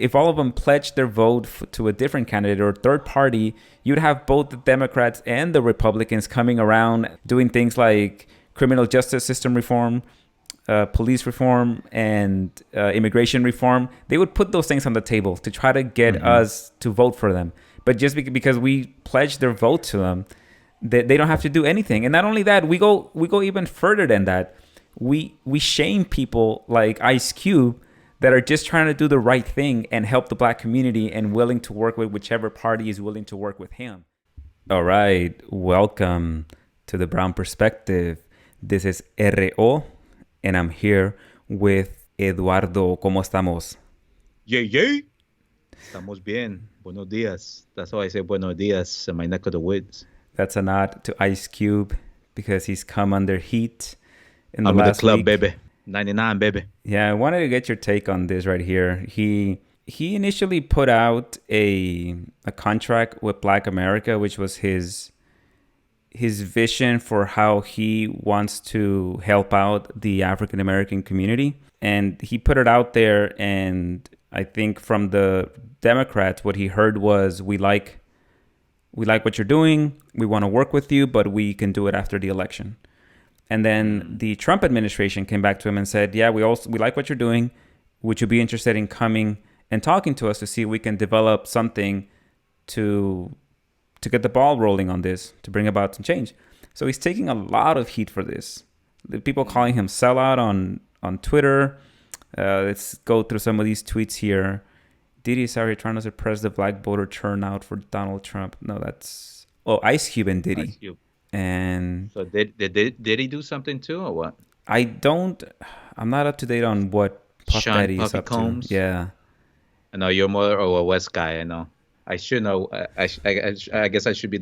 if all of them pledged their vote to a different candidate or third party, you'd have both the Democrats and the Republicans coming around doing things like criminal justice system reform, police reform, and immigration reform. They would put those things on the table to try to get us to vote for them. But just because we pledge their vote to them, they don't have to do anything. And not only that, we go even further than that. We shame people like Ice Cube that are just trying to do the right thing and help the black community and willing to work with whichever party is willing to work with him. All right, welcome to the Brown Perspective. This is R.O. and I'm here with Eduardo. ¿Cómo estamos? Yay, yay. Estamos bien. Buenos días. That's how I say buenos días in my neck of the woods. That's a nod to Ice Cube because he's come under heat in I'm in the club, week. baby. 99, baby. Yeah, I wanted to get your take on this right here. He initially put out a contract with Black America, which was his vision for how he wants to help out the African American community. And he put it out there, and I think from the Democrats, what he heard was, we like what you're doing, we want to work with you, but we can do it after the election. And then the Trump administration came back to him and said, yeah, we like what you're doing. Would you be interested in coming and talking to us to see if we can develop something to get the ball rolling on this, to bring about some change? So he's taking a lot of heat for this. The people calling him sellout on Twitter. Let's go through some of these tweets here. Diddy is already trying to suppress the black voter turnout for Donald Trump. No, that's... Oh, Ice Cube and Diddy. Ice Cube. And... So did he do something too, or what? I'm not up to date on what Puff Daddy is up Combs? to. Yeah. I know you're more of a West guy, I know. I should know. I guess I should be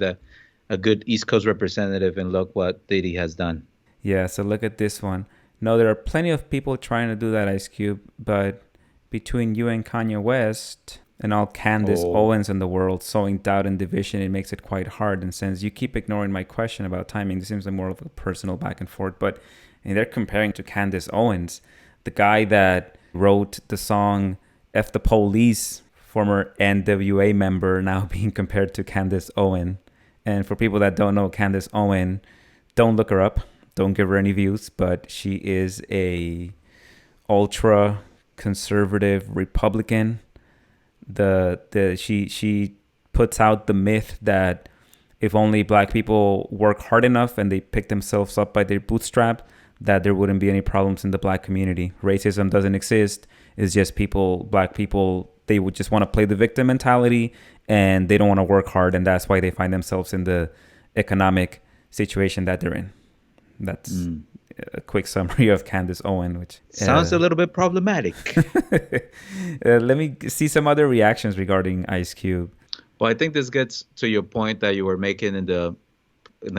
a good East Coast representative and look what Diddy has done. Yeah, so look at this one. No, there are plenty of people trying to do that, Ice Cube, but between you and Kanye West and all Candace Owens in the world sowing doubt and division, it makes it quite hard. And since you keep ignoring my question about timing, this seems like more of a personal back and forth. But they're comparing to Candace Owens, the guy that wrote the song F the Police, former NWA member, now being compared to Candace Owen. And for people that don't know Candace Owen, don't look her up. Don't give her any views. But she is a ultra conservative Republican. She puts out the myth that if only black people work hard enough and they pick themselves up by their bootstrap, that there wouldn't be any problems in the black community. Racism doesn't exist. It's just black people, they would just want to play the victim mentality and they don't want to work hard, and that's why they find themselves in the economic situation that they're in. That's a quick summary of Candace Owen, which sounds a little bit problematic. Let me see some other reactions regarding Ice Cube. Well, I think this gets to your point that you were making in the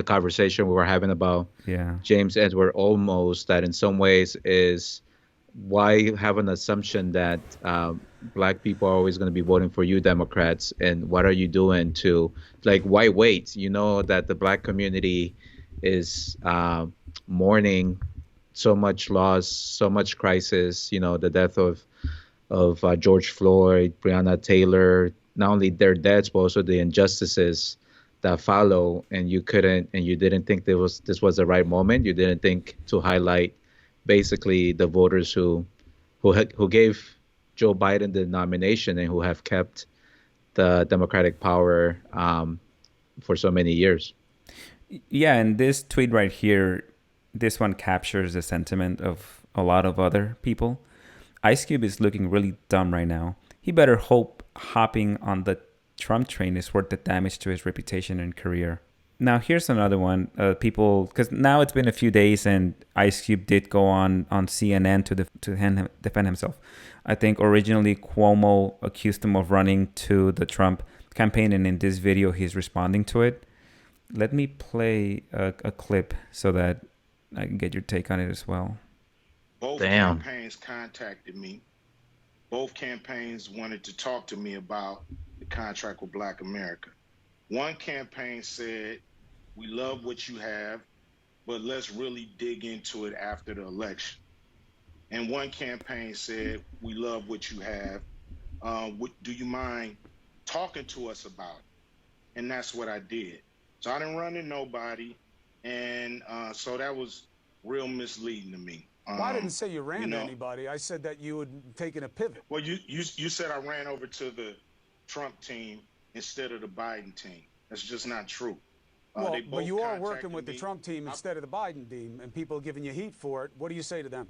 conversation we were having about James Edward Olmos, that in some ways is why you have an assumption that black people are always going to be voting for you Democrats, and what are you doing to, like, why wait? You know that the black community is mourning so much loss, so much crisis, you know, the death of George Floyd, Breonna Taylor, not only their deaths, but also the injustices that follow. And you didn't think this was the right moment. You didn't think to highlight basically the voters who gave Joe Biden the nomination and who have kept the Democratic power for so many years. Yeah, and this tweet right here, this one captures the sentiment of a lot of other people. Ice Cube is looking really dumb right now. He better hope hopping on the Trump train is worth the damage to his reputation and career. Now, here's another one. Because now it's been a few days and Ice Cube did go on CNN to defend himself. I think originally Cuomo accused him of running to the Trump campaign, and in this video, he's responding to it. Let me play a clip so that I can get your take on it as well. Both campaigns contacted me. Both campaigns wanted to talk to me about the contract with Black America. One campaign said, we love what you have, but let's really dig into it after the election. And one campaign said, we love what you have, Do you mind talking to us about it? And that's what I did. So I didn't run into nobody, and so that was real misleading to me. Well, I didn't say you ran to anybody. I said that you had taken a pivot. Well, you said I ran over to the Trump team instead of the Biden team. That's just not true. Well, but you are working with the Trump team instead of the Biden team, and people are giving you heat for it. What do you say to them?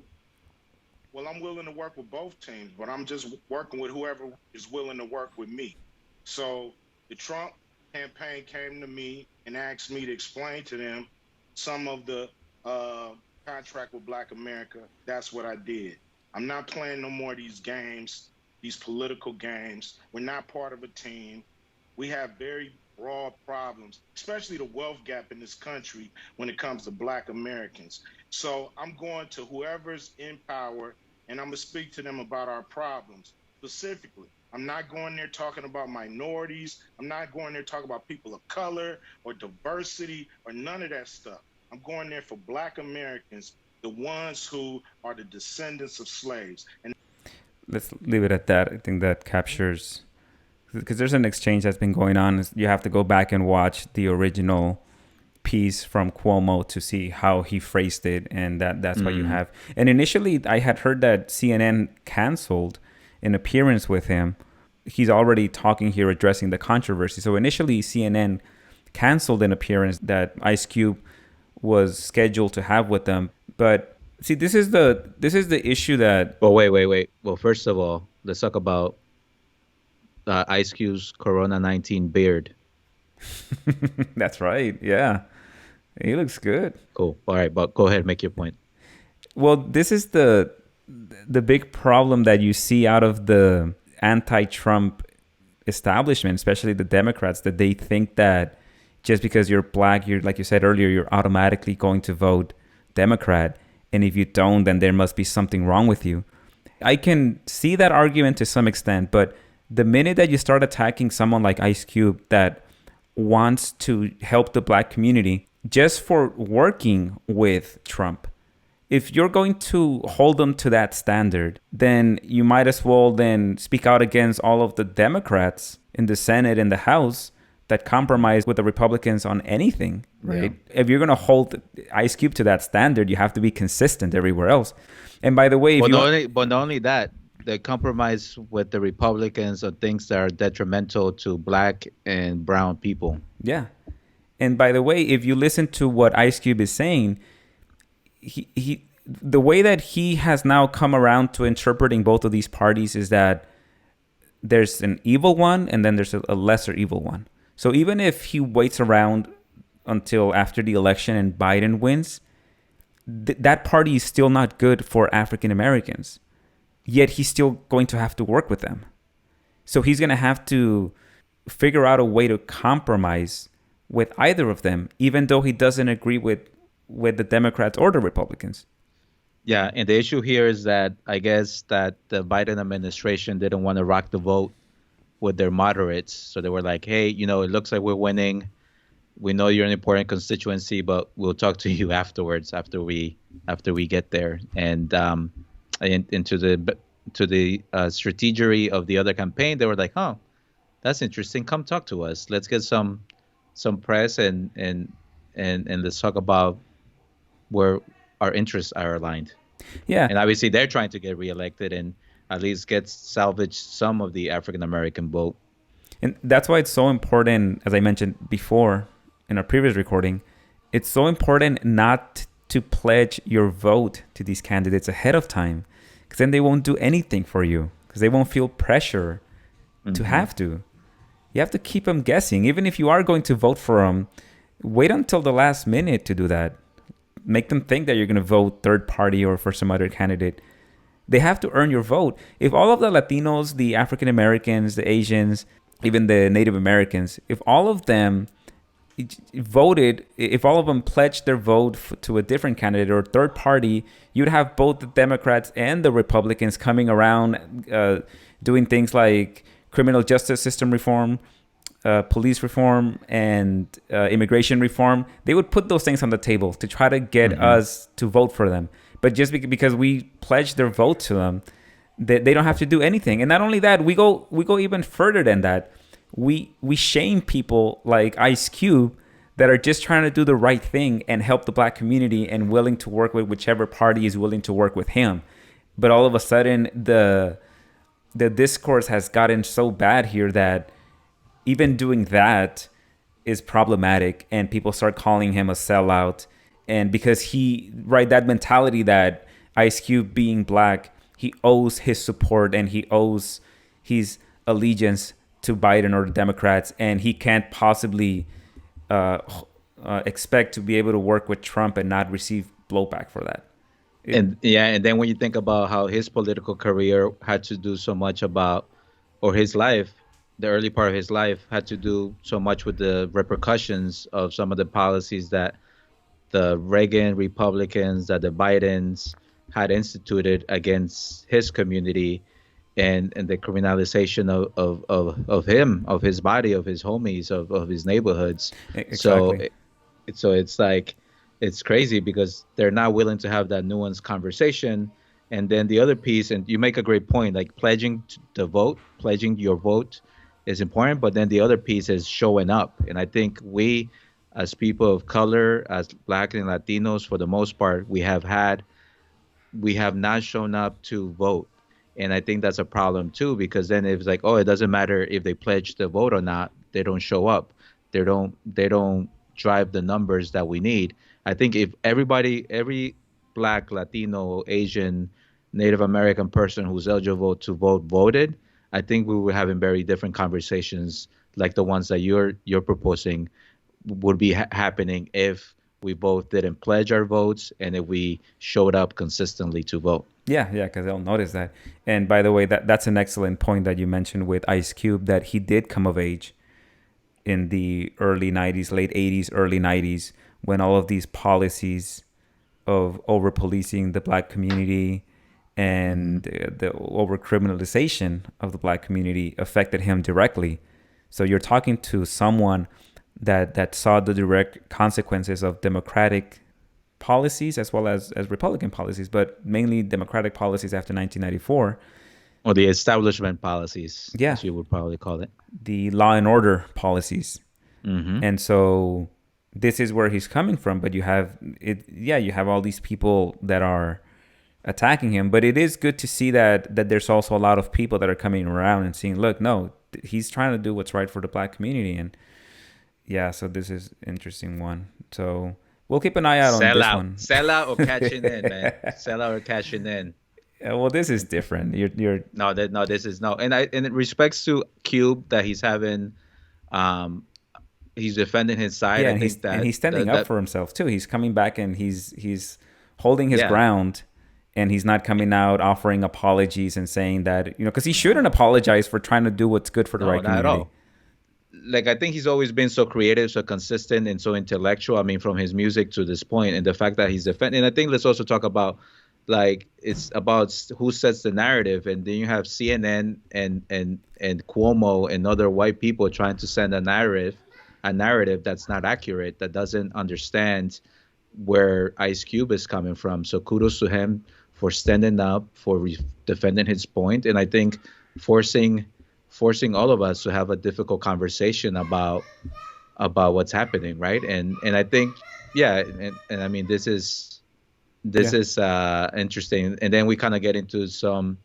Well, I'm willing to work with both teams, but I'm just working with whoever is willing to work with me. So the Trump campaign came to me and asked me to explain to them some of the contract with Black America. That's what I did. I'm not playing no more of these games, these political games. We're not part of a team. We have very broad problems, especially the wealth gap in this country when it comes to Black Americans. So I'm going to whoever's in power, and I'm going to speak to them about our problems specifically. I'm not going there talking about minorities. I'm not going there talking about people of color or diversity or none of that stuff. I'm going there for Black Americans, the ones who are the descendants of slaves. And let's leave it at that. I think that captures, because there's an exchange that's been going on. You have to go back and watch the original piece from Cuomo to see how he phrased it, and that's what you have. And initially, I had heard that CNN canceled an appearance with him. He's already talking here, addressing the controversy. So initially, CNN canceled an appearance that Ice Cube was scheduled to have with them. But see, this is the issue that. Well, wait. Well, first of all, let's talk about Ice Cube's Corona-19 beard. That's right. Yeah, he looks good. Cool. All right, but go ahead, make your point. Well, this is the big problem that you see out of the anti-Trump establishment, especially the Democrats, that they think that just because you're Black, you're, like you said earlier, you're automatically going to vote Democrat, and if you don't, then there must be something wrong with you. I can see that argument to some extent, but the minute that you start attacking someone like Ice Cube that wants to help the Black community just for working with Trump, if you're going to hold them to that standard, then you might as well then speak out against all of the Democrats in the Senate and the House that compromise with the Republicans on anything, right? Yeah. If you're going to hold Ice Cube to that standard, you have to be consistent everywhere else. And by the way, but not only that, they compromise with the Republicans on things that are detrimental to Black and brown people. Yeah. And by the way, if you listen to what Ice Cube is saying, he the way that he has now come around to interpreting both of these parties is that there's an evil one and then there's a lesser evil one. So even if he waits around until after the election and Biden wins, that party is still not good for African Americans. Yet he's still going to have to work with them. So he's going to have to figure out a way to compromise with either of them, even though he doesn't agree with the Democrats or the Republicans. Yeah, and the issue here is that I guess that the Biden administration didn't want to rock the vote with their moderates. So they were like, hey, it looks like we're winning. We know you're an important constituency, but we'll talk to you afterwards, after we get there. And into the strategy of the other campaign, they were like, "Oh, that's interesting. Come talk to us. Let's get some press and let's talk about where our interests are aligned." Yeah, and obviously they're trying to get reelected and at least salvage some of the African American vote. And that's why it's so important, as I mentioned before in our previous recording, it's so important not to pledge your vote to these candidates ahead of time, because then they won't do anything for you, because they won't feel pressure to have to. You have to keep them guessing. Even if you are going to vote for them, wait until the last minute to do that. Make them think that you're going to vote third party or for some other candidate. They have to earn your vote. If all of the Latinos, the African Americans, the Asians, even the Native Americans, if all of them voted, if all of them pledged their vote to a different candidate or third party, you'd have both the Democrats and the Republicans coming around doing things like criminal justice system reform, police reform, and immigration reform. They would put those things on the table to try to get us to vote for them. But just because we pledged their vote to them, They don't have to do anything. And not only that, we go even further than that. We shame people like Ice Cube that are just trying to do the right thing and help the black community and willing to work with whichever party is willing to work with him. But all of a sudden, the discourse has gotten so bad here that even doing that is problematic, and people start calling him a sellout. And because that mentality that Ice Cube being black, he owes his support and he owes his allegiance to Biden or the Democrats, and he can't possibly expect to be able to work with Trump and not receive blowback for that. And then when you think about how his political career had to do so much about, or his life, the early part of his life had to do so much with the repercussions of some of the policies that the Reagan Republicans, that the Bidens had instituted against his community, and the criminalization of him, of his body, of his homies, of his neighborhoods. Exactly. So it's like, it's crazy because they're not willing to have that nuanced conversation. And then the other piece, and you make a great point, like pledging your vote is important, but then the other piece is showing up. And I think we, as people of color, as Black and Latinos, for the most part, we have not shown up to vote. And I think that's a problem too, because then it's like, oh, it doesn't matter if they pledge the vote or not, they don't show up. They don't drive the numbers that we need. I think if every Black, Latino, Asian, Native American person who's eligible to vote voted, I think we were having very different conversations like the ones that you're proposing would be happening if we both didn't pledge our votes and if we showed up consistently to vote. Yeah, because they'll notice that. And by the way, that's an excellent point that you mentioned with Ice Cube, that he did come of age in the early 90s, late 80s, early 90s, when all of these policies of over-policing the Black community and the over-criminalization of the Black community affected him directly. So you're talking to someone that saw the direct consequences of Democratic policies as well as Republican policies, but mainly Democratic policies after 1994. Or the establishment policies, yeah, as you would probably call it. The law and order policies. Mm-hmm. And so this is where he's coming from, but you have all these people that are attacking him, but it is good to see that there's also a lot of people that are coming around and saying, look, no, he's trying to do what's right for the Black community. And yeah, so this is an interesting one. So we'll keep an eye out on this one. Sell out or cashing in, man. Sell out or cashing in. Yeah, well, this is different. This is no. And in respects to Cube, that he's having, he's defending his side. Yeah, and he's standing up for himself too. He's coming back and he's holding his ground, and he's not coming out offering apologies and saying that, because he shouldn't apologize for trying to do what's good for the right community. Not at all. Like, I think he's always been so creative, so consistent, and so intellectual. I mean, from his music to this point, and the fact that he's defending. And I think let's also talk about, like, it's about who sets the narrative. And then you have CNN and Cuomo and other white people trying to send a narrative that's not accurate, that doesn't understand where Ice Cube is coming from. So kudos to him for standing up, for defending his point. And I think forcing all of us to have a difficult conversation about what's happening, right? And I think, and I mean, this is interesting. And then we kind of get into some,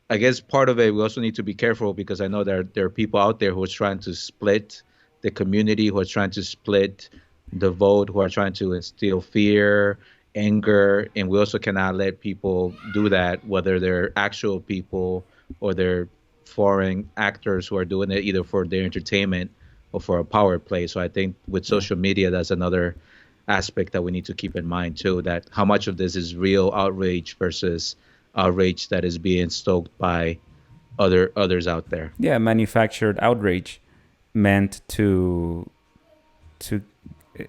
I guess part of it, we also need to be careful, because I know there are people out there who are trying to split the community, who are trying to split the vote, who are trying to instill fear, anger, and we also cannot let people do that, whether they're actual people or they're foreign actors who are doing it either for their entertainment or for a power play. So I think with social media, that's another aspect that we need to keep in mind too, that how much of this is real outrage versus outrage that is being stoked by others out there. Yeah, manufactured outrage meant to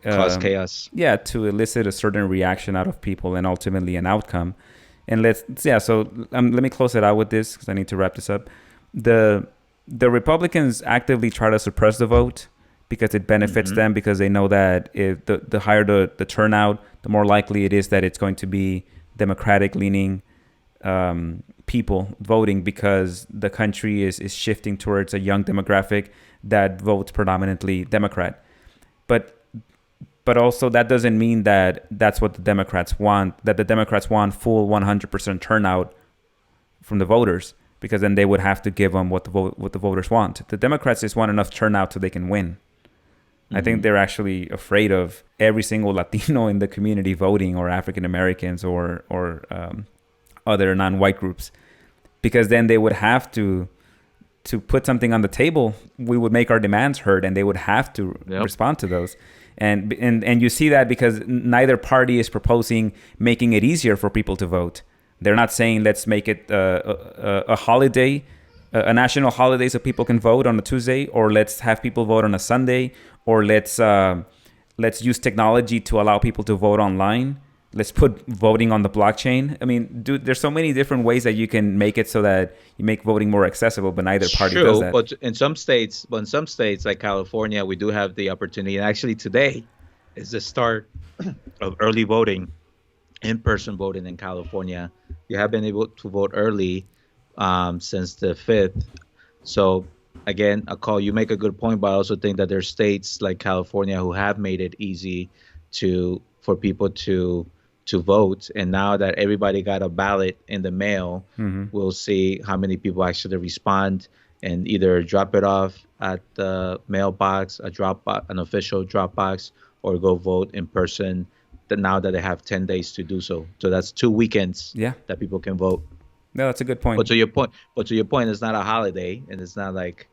cause chaos. Yeah, to elicit a certain reaction out of people and ultimately an outcome. And so let me close it out with this, because I need to wrap this up. The Republicans actively try to suppress the vote because it benefits them, because they know that if the higher the turnout, the more likely it is that it's going to be Democratic leaning people voting because the country is shifting towards a young demographic that votes predominantly Democrat. But also that doesn't mean that that's what the Democrats want, that the Democrats want full 100% turnout from the voters, because then they would have to give them what the voters want. The Democrats just want enough turnout so they can win. I think they're actually afraid of every single Latino in the community voting, or African Americans, or other non-white groups, because then they would have to put something on the table. We would make our demands heard, and they would have to respond to those. And you see that because neither party is proposing making it easier for people to vote. They're not saying let's make it a holiday, a national holiday, so people can vote on a Tuesday, or let's have people vote on a Sunday, or let's use technology to allow people to vote online. Let's put voting on the blockchain. I mean, dude, there's so many different ways that you can make it so that you make voting more accessible, but neither party does that. But in some states like California, we do have the opportunity. And actually today is the start of early voting, in-person voting in California. You have been able to vote early since the 5th. So again, you make a good point, but I also think that there's states like California who have made it easy for people to vote. And now that everybody got a ballot in the mail, we'll see how many people actually respond and either drop it off at the mailbox, an official drop box, or go vote in person. Now that they have 10 days to do so. So that's 2 weekends that people can vote. No, that's a good point. But to your point, it's not a holiday, and it's not like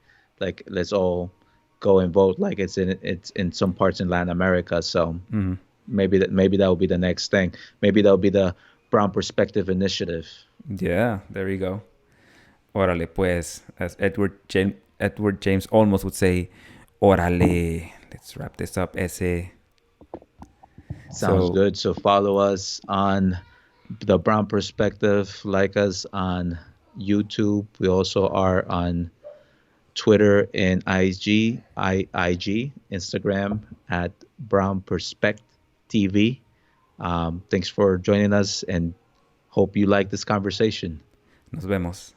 let's all go and vote like it's in some parts in Latin America. So maybe that will be the next thing. Maybe that'll be the Brown Perspective Initiative. Yeah, there you go. Órale, pues, as Edward James Olmos would say, órale. Let's wrap this up, ese. Sounds good. So follow us on the Brown Perspective. Like us on YouTube. We also are on Twitter and IG, Instagram at Brown Perspect TV. Thanks for joining us, and hope you like this conversation. Nos vemos.